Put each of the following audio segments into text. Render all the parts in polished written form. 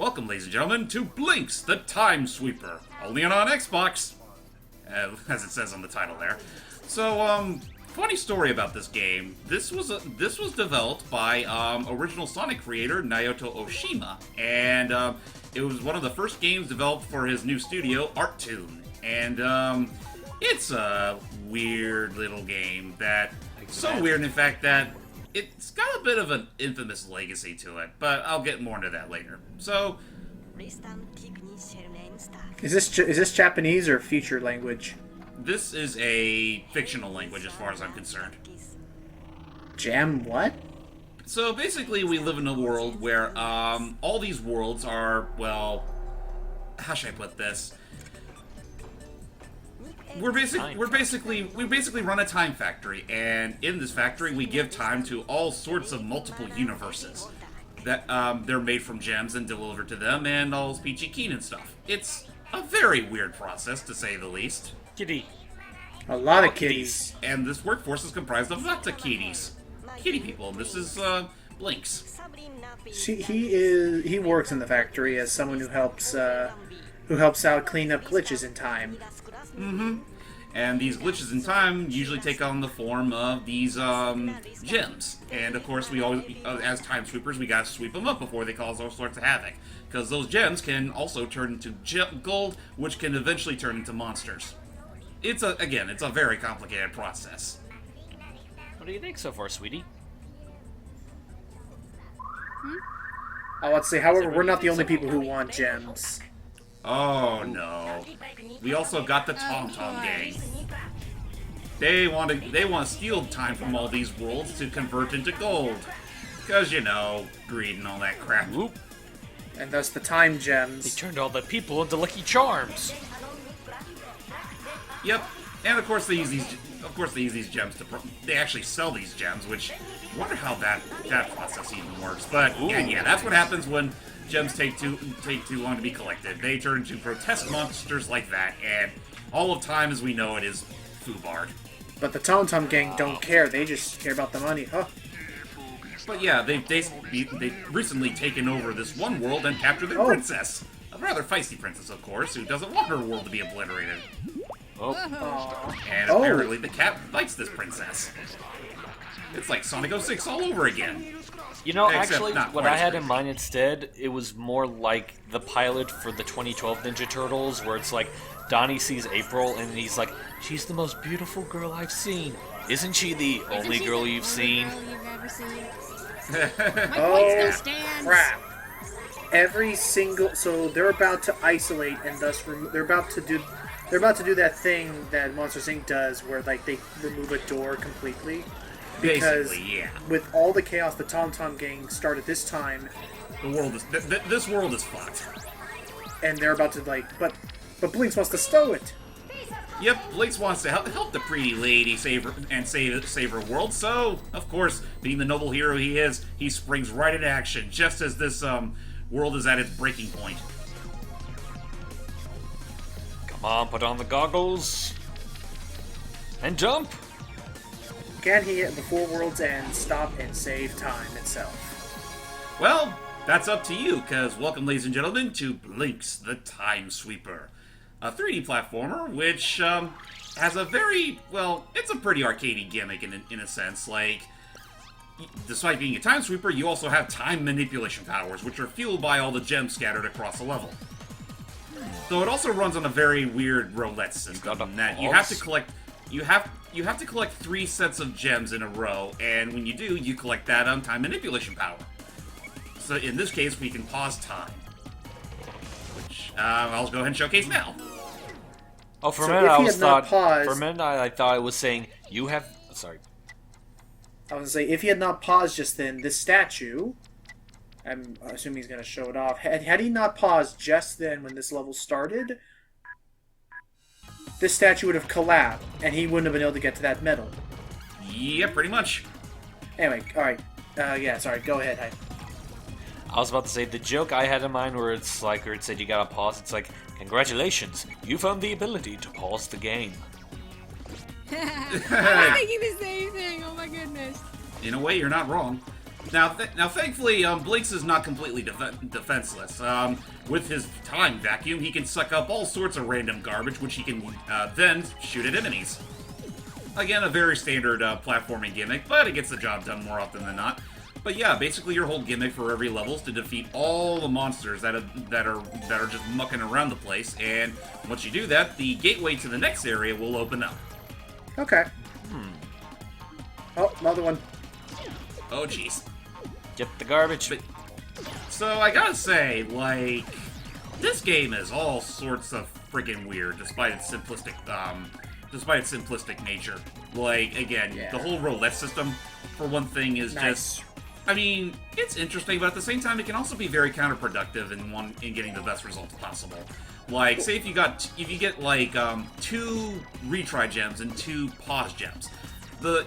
Welcome, ladies and gentlemen, to Blinx, the Time Sweeper. Only on Xbox, as it says on the title there. So, funny story about this game. This was developed by original Sonic creator Naoto Oshima, and it was one of the first games developed for his new studio, Artoon. And it's a weird little game that so weird, in fact, that it's got a bit of an infamous legacy to it, but I'll get more into that later. So, is this Japanese or future language? this is a fictional language as far as I'm concerned. Jam what? So basically, we live in a world where all these worlds are, well, how should I put this? We basically run a time factory, and in this factory we give time to all sorts of multiple universes that they're made from gems and delivered to them, and all peachy keen and stuff. It's a very weird process, to say the least. Kitty. A lot of kitties. And this workforce is comprised of lots of kitties. Kitty people. This is Blinx. He works in the factory as someone who helps out clean up glitches in time. Mm-hmm. And these glitches in time usually take on the form of these gems. And of course, we always, as time sweepers, we gotta sweep them up before they cause all sorts of havoc. Because those gems can also turn into gold, which can eventually turn into monsters. It's a very complicated process. What do you think so far, sweetie? I want to say, however, we're not the only people who want gems. Oh no. We also got the Tom Tom gang. They want to steal time from all these worlds to convert into gold. Because, you know, greed and all that crap. Whoop. And thus the time They gems. turned all the people into Lucky Charms. Yep. And of course they use these gems to they actually sell these gems, which I wonder how that process even works. But yeah, that's what happens when gems take too long to be collected. They turn into grotesque monsters like that, and all of time as we know it is foobarred. But the Tom Tom gang don't care. They just care about the money. Huh. But yeah, they've recently taken over this one world and captured their princess. A rather feisty princess, of course, who doesn't want her world to be obliterated. Oh. And apparently the cat likes this princess. It's like Sonic 06 all over again. You know, Except actually, not what quite I as had great. in mind instead, it was more like the pilot for the 2012 Ninja Turtles, where it's like Donnie sees April and he's like, "She's the most beautiful girl I've seen. Isn't she the only girl you've seen?" Oh, crap. Every single... So they're about to isolate, and thus they're about to do that thing that Monsters Inc. does, where like they remove a door completely. Because Basically, yeah. with all the chaos the Tom Tom gang started this time, The world is this world is fucked. and they're about to like... But Blinx wants to stow it. Yep, Blinx wants to help the pretty lady save her world, so, of course, being the noble hero he is, he springs right into action, just as this world is at its breaking point. Come on, put on the goggles. And jump! Can he hit before World's End, stop and save time itself? Well, that's up to you, because welcome, ladies and gentlemen, to Blinx, the Time Sweeper. A 3D platformer, which has a very, well, it's a pretty arcadey gimmick in a sense. Like, despite being a time sweeper, you also have time manipulation powers, which are fueled by all the gems scattered across the level. Though it also runs on a very weird roulette system, in that you have to collect, you have to collect 3 sets of gems in a row, and when you do, you collect that time manipulation power. So in this case, we can pause time, which I'll go ahead and showcase now. Oh, for a So minute if I he was had not thought. paused- For a minute I thought it was saying you have. Sorry. I was gonna say, if he had not paused just then, this statue, I'm assuming he's gonna show it off. Had he not paused just then when this level started, this statue would have collapsed, and he wouldn't have been able to get to that medal. Yeah, pretty much. Anyway, alright. Yeah, sorry, go ahead, Hype. I was about to say the joke I had in mind where it's like, or it said you gotta pause. It's like, congratulations, you found the ability to pause the game. I was thinking the same thing. Oh my goodness. In a way, you're not wrong. Now, thankfully, Blinx is not completely defenseless. With his time vacuum, he can suck up all sorts of random garbage, which he can then shoot at enemies. Again, a very standard platforming gimmick, but it gets the job done more often than not. But yeah, basically your whole gimmick for every level is to defeat all the monsters that are just mucking around the place, and once you do that, the gateway to the next area will open up. Okay. Oh, another one. Oh, jeez. Get the garbage. But, so I gotta say, like, this game is all sorts of freaking weird, despite its simplistic nature. Like, again, the whole roulette system, for one thing, is just. I mean, it's interesting, but at the same time, it can also be very counterproductive in getting the best results possible. Like, say if you get like 2 retry gems and 2 pause gems,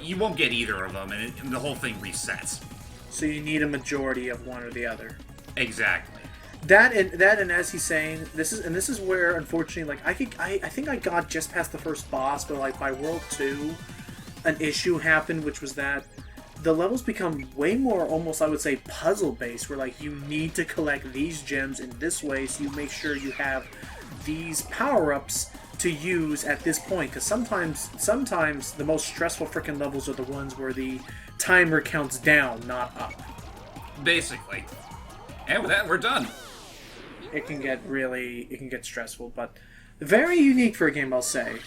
you won't get either of them, and the whole thing resets. So you need a majority of one or the other. Exactly. That and as he's saying, this is where unfortunately, like I think I got just past the first boss, but like by World 2, an issue happened, which was that the levels become way more almost, I would say, puzzle-based, where like you need to collect these gems in this way, so you make sure you have these power-ups to use at this point. Because sometimes the most stressful freaking levels are the ones where the timer counts down, not up. Basically. And with that, we're done. It can get stressful, but very unique for a game, I'll say.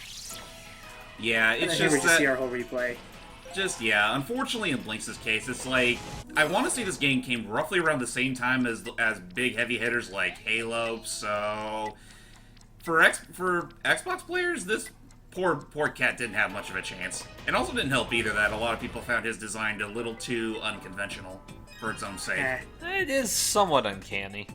Yeah, it's and just that. See our whole replay. Just, yeah, unfortunately in Blinx's case, it's like, I want to say this game came roughly around the same time as big heavy hitters like Halo, so for Xbox players, this poor cat didn't have much of a chance. It also didn't help either that a lot of people found his design a little too unconventional for its own sake. It is somewhat uncanny.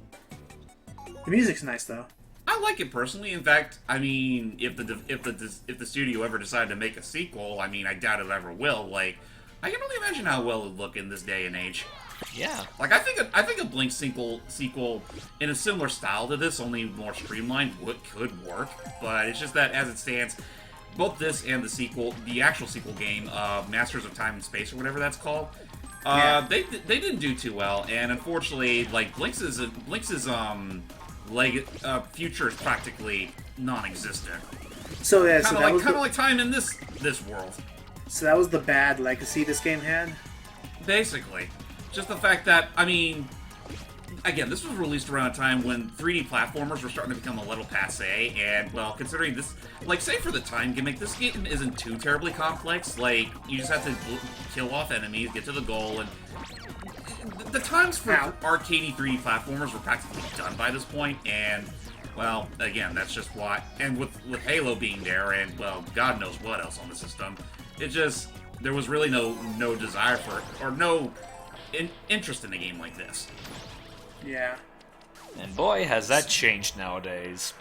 The music's nice, though. I like it personally. In fact, I mean, if the studio ever decided to make a sequel, I mean, I doubt it ever will. Like, I can only imagine how well it would look in this day and age. Yeah. Like, I think a Blinx sequel in a similar style to this, only more streamlined, could work. But it's just that as it stands, both this and the actual sequel game, Masters of Time and Space or whatever that's called, they didn't do too well. And unfortunately, like Blinx's future is practically non-existent. So yeah, kind of like time in this world. So that was the bad legacy this game had. Basically, just the fact that, I mean, again, this was released around a time when 3D platformers were starting to become a little passé, and well, considering this, like, say for the time gimmick, this game isn't too terribly complex. Like, you just have to kill off enemies, get to the goal, and the times for arcadey 3D platformers were practically done by this point, and, well, again, that's just why. And with Halo being there, and, well, God knows what else on the system, it just, there was really no desire for it, or no interest in a game like this. Yeah. And boy, has that changed nowadays.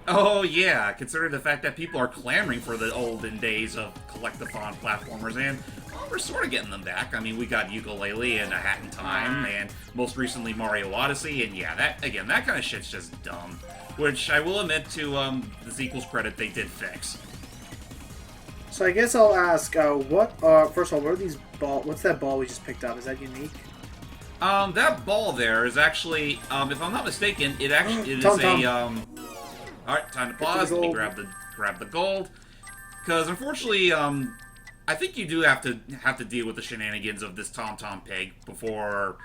Oh yeah, considering the fact that people are clamoring for the olden days of collectathon platformers, and well, we're sort of getting them back. I mean, we got Yooka-Laylee and A Hat in Time, and most recently Mario Odyssey, and yeah, that kind of shit's just dumb. Which I will admit, to the sequel's credit, they did fix. So I guess I'll ask, first of all, what are these what's that ball we just picked up? Is that unique? That ball there is actually, if I'm not mistaken, it is Tom. Alright, time to pause. Let me grab the gold. Because unfortunately, I think you do have to deal with the shenanigans of this Tom pig before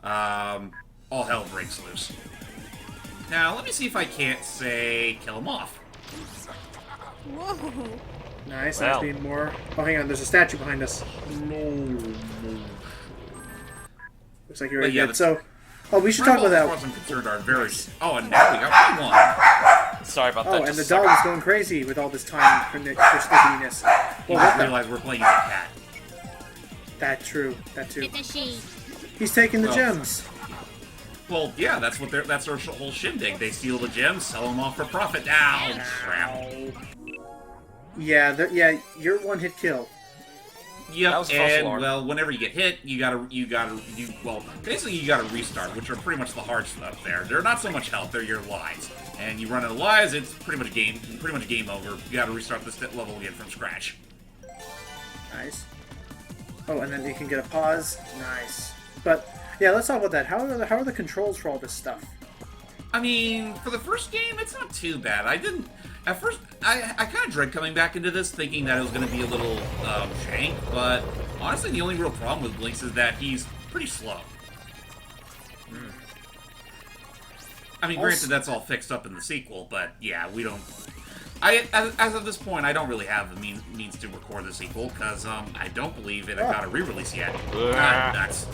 all hell breaks loose. Now, let me see if I can't kill him off. Whoa. Nice, that's being more. Oh, hang on, there's a statue behind us. No. Looks like you're ready. Yeah, so, we should talk about that. As far as I'm concerned, are very. Oh, and now we got one. Sorry about that. Oh, and the dog is going crazy with all this time for stickiness. Well, I realize we're playing as a cat. That too. It's a she. He's taking the gems. Well, yeah, that's their whole shindig. They steal the gems, sell them off for profit. Ow! Crap. Yeah, you're one-hit kill. Yep, and well, whenever you get hit, you gotta basically you gotta restart, which are pretty much the hard stuff there. They're not so much health; they're your lives. And you run out of lives, it's pretty much game over. You gotta restart this level again from scratch. Nice. Oh, and then you can get a pause. Nice. But yeah, let's talk about that. How are the controls for all this stuff? I mean, for the first game, it's not too bad. At first, I kind of dread coming back into this thinking that it was going to be a little jank, but honestly, the only real problem with Blinx is that he's pretty slow. I mean, granted, that's all fixed up in the sequel, but yeah, we don't... As of this point, I don't really have the means to record the sequel, because I don't believe it got a re-release yet. That's...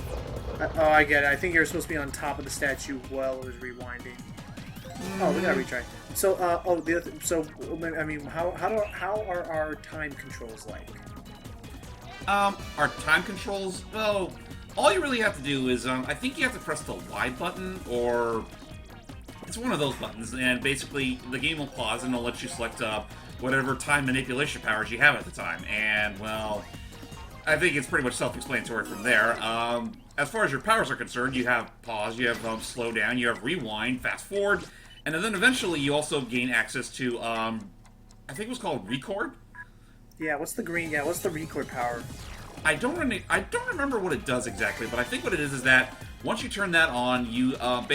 Oh, I get it. I think you're supposed to be on top of the statue while it was rewinding. Oh, we gotta retry. So, I mean, how are our time controls like? Our time controls, well, all you really have to do is, I think you have to press the Y button, or it's one of those buttons, and basically the game will pause and it'll let you select whatever time manipulation powers you have at the time. And, well, I think it's pretty much self-explanatory from there. As far as your powers are concerned, you have pause, you have slow down, you have rewind, fast forward, and then eventually you also gain access to, I think it was called record. Yeah, what's the green? Yeah, what's the record power? I don't remember what it does exactly, but I think what it is that once you turn that on, you it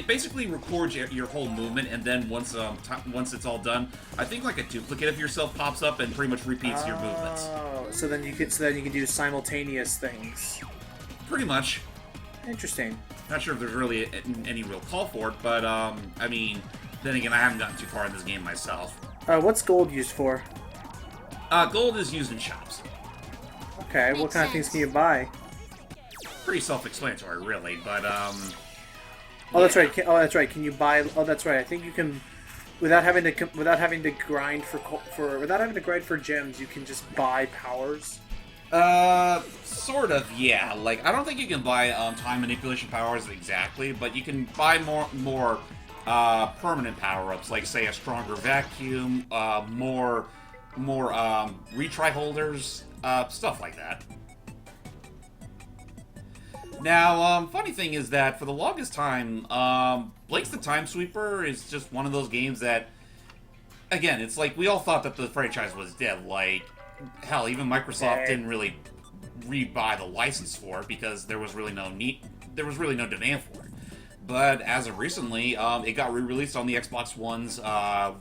basically records your whole movement, and then once it's all done, I think like a duplicate of yourself pops up and pretty much repeats your movements. Oh, so then you can do simultaneous things. Pretty much. Interesting. Not sure if there's really any real call for it, but I mean, then again, I haven't gotten too far in this game myself. What's gold used for? Gold is used in shops. Okay, what kind of things can you buy? Pretty self-explanatory, really, but Oh, that's right. Oh, that's right. Can you buy? Oh, that's right. I think you can, without having to grind for gems, you can just buy powers. Sort of, yeah. Like, I don't think you can buy time manipulation powers exactly, but you can buy more permanent power-ups, like say a stronger vacuum, more retry holders, stuff like that. Now, funny thing is that for the longest time, Blinx the Time Sweeper is just one of those games that, again, it's like we all thought that the franchise was dead. Like, hell, even Microsoft didn't really rebuy the license for it because there was really no demand for it. But as of recently, it got re-released on the Xbox One's Live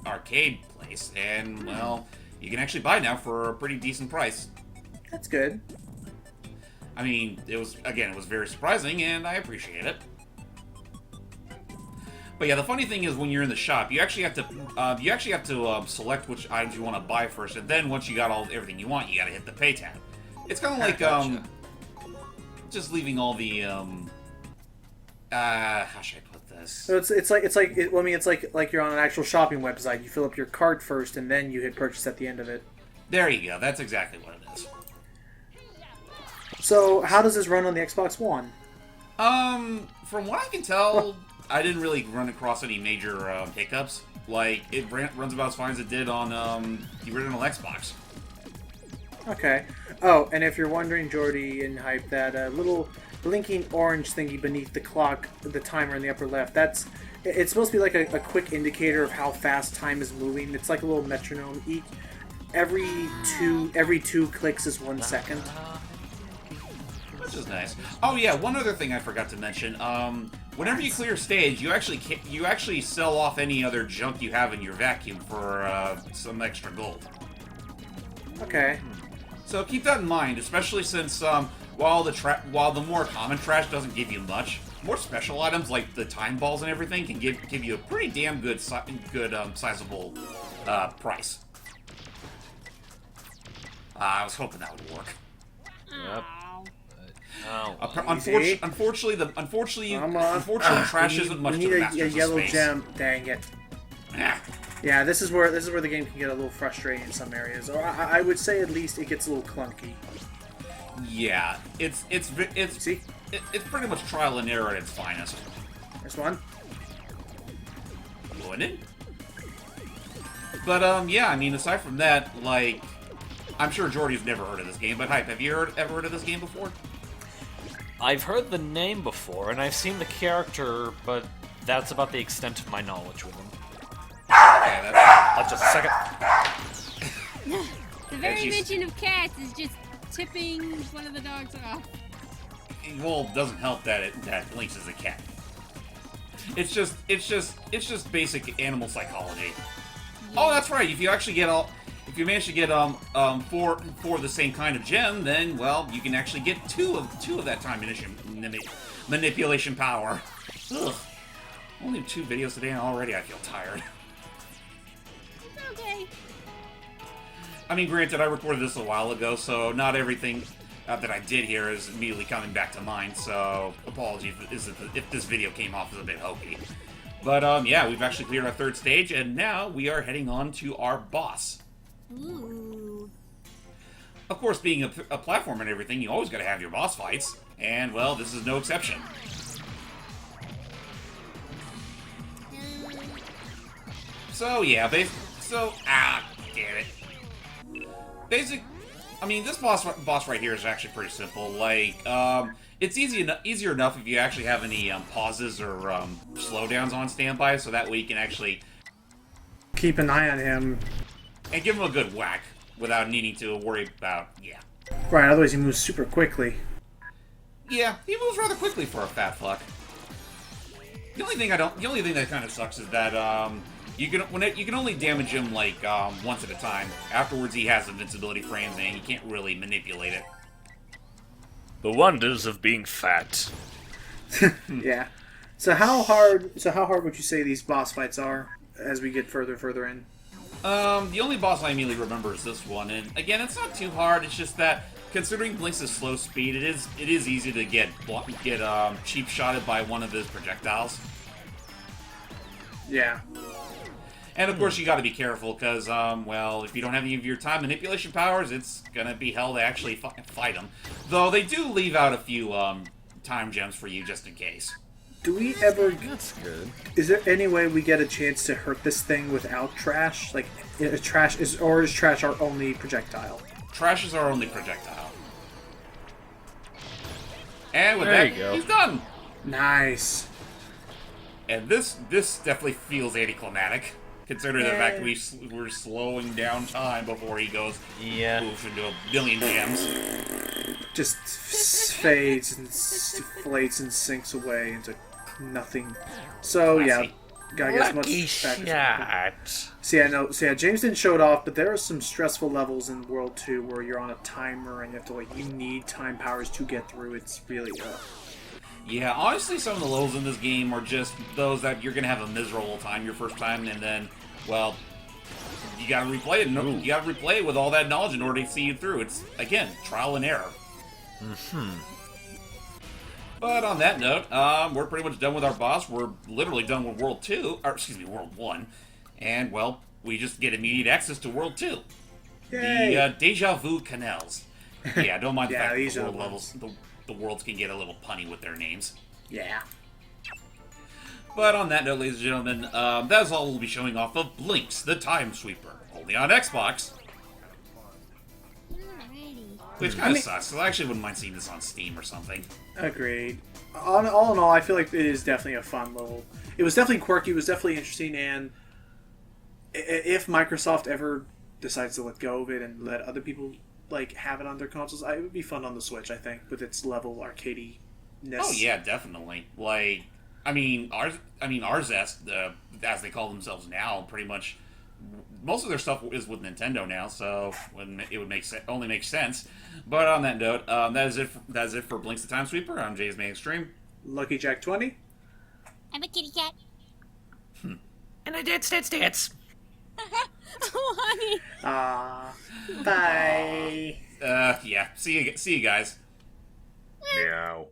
Arcade place, and well, you can actually buy it now for a pretty decent price. That's good. I mean, it was very surprising, and I appreciate it. But yeah, the funny thing is, when you're in the shop, you actually have to select which items you want to buy first, and then once you got everything you want, you got to hit the pay tab. It's kind of like just leaving all the how should I put this? So it's like you're on an actual shopping website. You fill up your cart first, and then you hit purchase at the end of it. There you go. That's exactly what it is. So how does this run on the Xbox One? From what I can tell, I didn't really run across any major hiccups. Like, it runs about as fine as it did on the original Xbox. Okay. Oh, and if you're wondering, Jordy and Hype, that little blinking orange thingy beneath the clock, the timer in the upper left, it's supposed to be like a quick indicator of how fast time is moving. It's like a little metronome. Every two clicks is 1 second. Which is nice. Oh yeah, one other thing I forgot to mention. Whenever you clear a stage, you actually sell off any other junk you have in your vacuum for some extra gold. Okay. So keep that in mind, especially since while the more common trash doesn't give you much, more special items like the time balls and everything can give you a pretty damn good sizable price. I was hoping that would work. Yep. Oh, unfortunately, trash isn't much to the masters of yellow space. gem. Dang it. Yeah, this is where the game can get a little frustrating in some areas, or I would say at least it gets a little clunky. Yeah, it's pretty much trial and error at its finest. There's one. Going in. But yeah, I mean, aside from that, like, I'm sure Jordy's never heard of this game, but Hype, have you ever heard of this game before? I've heard the name before, and I've seen the character, but that's about the extent of my knowledge with him. Okay, Just a second. The very mention of cats is just tipping one of the dogs off. Well, it doesn't help that Blinx is a cat. It's just basic animal psychology. Yeah. Oh, that's right. If you manage to get four of the same kind of gem, then well, you can actually get two of that time manipulation power. Ugh. Only 2 videos today, and already I feel tired. It's okay. I mean, granted, I recorded this a while ago, so not everything that I did here is immediately coming back to mind, so apologies if this video came off as a bit hokey. But, yeah, we've actually cleared our 3rd stage, and now we are heading on to our boss. Ooh. Of course, being a platform and everything, you always gotta have your boss fights, and, well, this is no exception. So, yeah, damn it. This boss right here is actually pretty simple. Like, it's easier enough if you actually have any pauses or slowdowns on standby, so that way you can actually keep an eye on him and give him a good whack without needing to worry about Right, otherwise he moves super quickly. Yeah, he moves rather quickly for a fat fuck. The only thing that kind of sucks is that you can only damage him like once at a time. Afterwards, he has invincibility frames, and you can't really manipulate it. The wonders of being fat. Yeah. So how hard would you say these boss fights are as we get further in? The only boss I immediately remember is this one, and again, it's not too hard. It's just that considering Blinx's slow speed, it is easy to get cheap shotted by one of his projectiles. Yeah. And of course, you got to be careful because, well, if you don't have any of your time manipulation powers, it's gonna be hell to actually fight them. Though they do leave out a few time gems for you just in case. Do we ever? That's good. Is there any way we get a chance to hurt this thing without trash? Like, is trash our only projectile? Trash is our only projectile. And with there that, you go. He's done. Nice. And this definitely feels anticlimactic, considering the fact that we're slowing down time before he goes moves into a billion gems. Just fades and deflates and sinks away into nothing. So Classy. gotta get as much back as So yeah, James didn't show it off, but there are some stressful levels in World 2 where you're on a timer and you have to you need time powers to get through. It's really Yeah, honestly, some of the levels in this game are just those that you're gonna have a miserable time your first time, and then, well, you gotta replay it. You gotta replay it with all that knowledge in order to see it through. It's, again, trial and error. But on that note, we're pretty much done with our boss. We're literally done with World 1. And, well, we just get immediate access to World 2. Yay. The Deja Vu Canals. Yeah, don't mind the fact that these the are world levels, the worlds can get a little punny with their names. Yeah. But on that note, ladies and gentlemen, that's all we'll be showing off of Blinx, the Time Sweeper. Only on Xbox. Which kind of sucks, because I actually wouldn't mind seeing this on Steam or something. Agreed. All in all, I feel like it is definitely a fun little... It was definitely quirky, it was definitely interesting, and if Microsoft ever decides to let go of it and let other people have it on their consoles, it would be fun on the Switch, I think, with its level arcadey-ness. Oh yeah, definitely. Arzest, as they call themselves now, pretty much most of their stuff is with Nintendo now, so it would only make sense. But on that note, that is it for Blinx the Time Sweeper. I'm JamesmanXtreme. Lucky Jack 20. I'm a kitty cat. And I dance. Oh, honey. Bye. Yeah. See you guys. Meow.